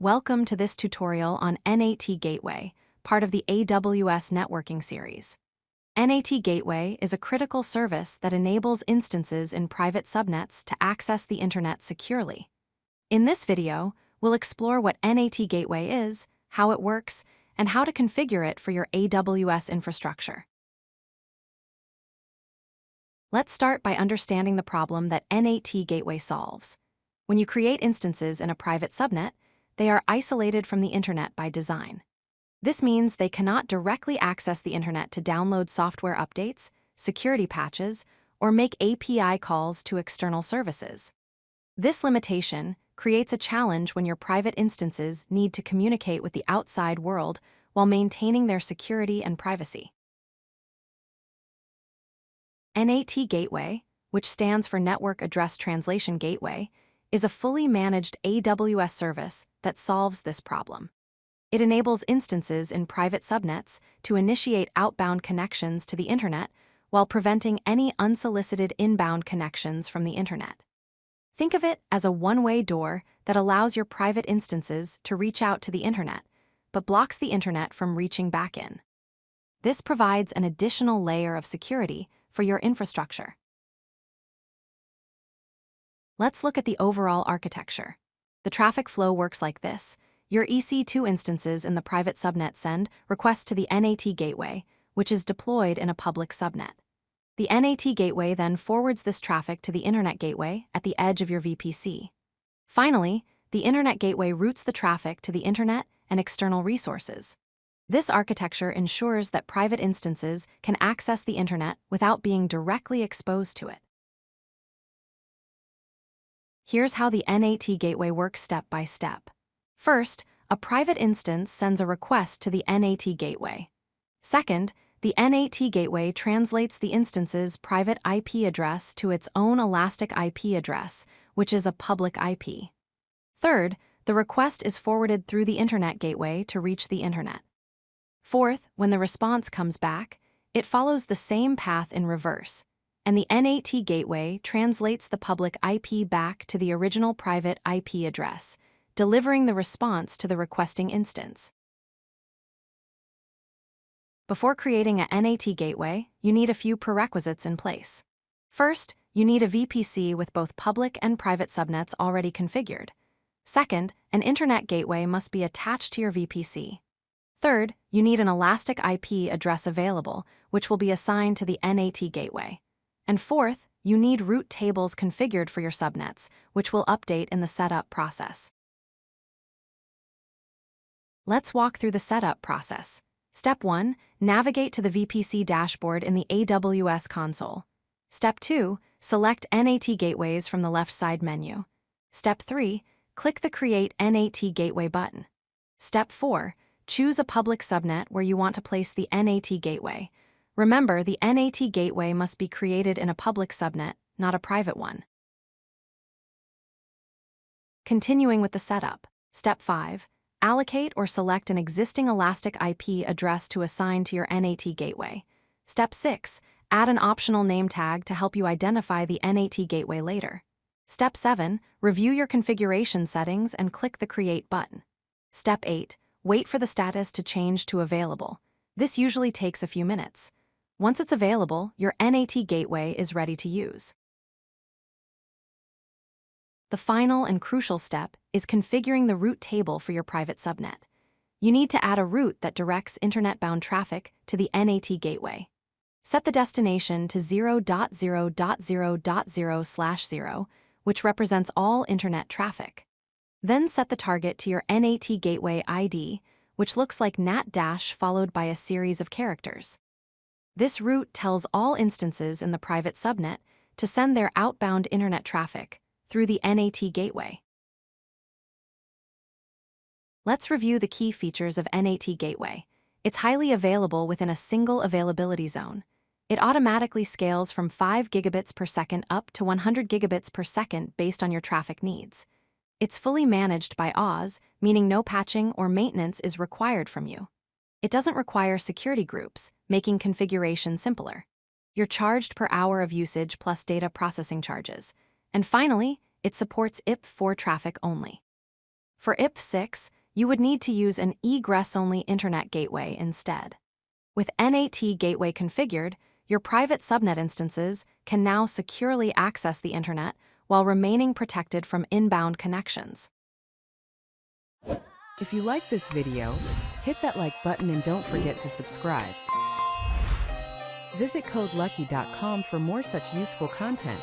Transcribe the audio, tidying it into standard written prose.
Welcome to this tutorial on NAT Gateway, part of the AWS Networking series. NAT Gateway is a critical service that enables instances in private subnets to access the internet securely. In this video, we'll explore what NAT Gateway is, how it works, and how to configure it for your AWS infrastructure. Let's start by understanding the problem that NAT Gateway solves. When you create instances in a private subnet, they are isolated from the internet by design. This means they cannot directly access the internet to download software updates, security patches, or make API calls to external services. This limitation creates a challenge when your private instances need to communicate with the outside world while maintaining their security and privacy. NAT Gateway, which stands for Network Address Translation Gateway, is a fully managed AWS service that solves this problem. It enables instances in private subnets to initiate outbound connections to the internet while preventing any unsolicited inbound connections from the internet. Think of it as a one-way door that allows your private instances to reach out to the internet, but blocks the internet from reaching back in. This provides an additional layer of security for your infrastructure. Let's look at the overall architecture. The traffic flow works like this. Your EC2 instances in the private subnet send requests to the NAT gateway, which is deployed in a public subnet. The NAT gateway then forwards this traffic to the Internet gateway at the edge of your VPC. Finally, the Internet gateway routes the traffic to the Internet and external resources. This architecture ensures that private instances can access the Internet without being directly exposed to it. Here's how the NAT gateway works step by step. First, a private instance sends a request to the NAT gateway. Second, the NAT gateway translates the instance's private IP address to its own elastic IP address, which is a public IP. Third, the request is forwarded through the Internet gateway to reach the Internet. Fourth, when the response comes back, it follows the same path in reverse, and the NAT gateway translates the public IP back to the original private IP address, delivering the response to the requesting instance. Before creating a NAT gateway, you need a few prerequisites in place. First, you need a VPC with both public and private subnets already configured. Second, an Internet gateway must be attached to your VPC. Third, you need an elastic IP address available, which will be assigned to the NAT gateway. And fourth, you need route tables configured for your subnets, which will update in the setup process. Let's walk through the setup process. Step 1, navigate to the VPC dashboard in the AWS console. Step 2, select NAT gateways from the left side menu. Step 3, click the Create NAT Gateway button. Step 4, choose a public subnet where you want to place the NAT gateway. Remember, the NAT gateway must be created in a public subnet, not a private one. Continuing with the setup. Step 5, allocate or select an existing elastic IP address to assign to your NAT gateway. Step 6, add an optional name tag to help you identify the NAT gateway later. Step 7, review your configuration settings and click the Create button. Step 8, wait for the status to change to Available. This usually takes a few minutes. Once it's available, your NAT gateway is ready to use. The final and crucial step is configuring the route table for your private subnet. You need to add a route that directs internet-bound traffic to the NAT gateway. Set the destination to 0.0.0.0/0, which represents all internet traffic. Then set the target to your NAT gateway ID, which looks like NAT- followed by a series of characters. This route tells all instances in the private subnet to send their outbound internet traffic through the NAT gateway. Let's review the key features of NAT Gateway. It's highly available within a single availability zone. It automatically scales from 5 gigabits per second up to 100 gigabits per second based on your traffic needs. It's fully managed by AWS, meaning no patching or maintenance is required from you. It doesn't require security groups, making configuration simpler. You're charged per hour of usage plus data processing charges. And finally, it supports IP4 traffic only. For IP6, you would need to use an egress-only Internet gateway instead. With NAT Gateway configured, your private subnet instances can now securely access the Internet while remaining protected from inbound connections. If you like this video, hit that like button and don't forget to subscribe. Visit codelucky.com for more such useful content.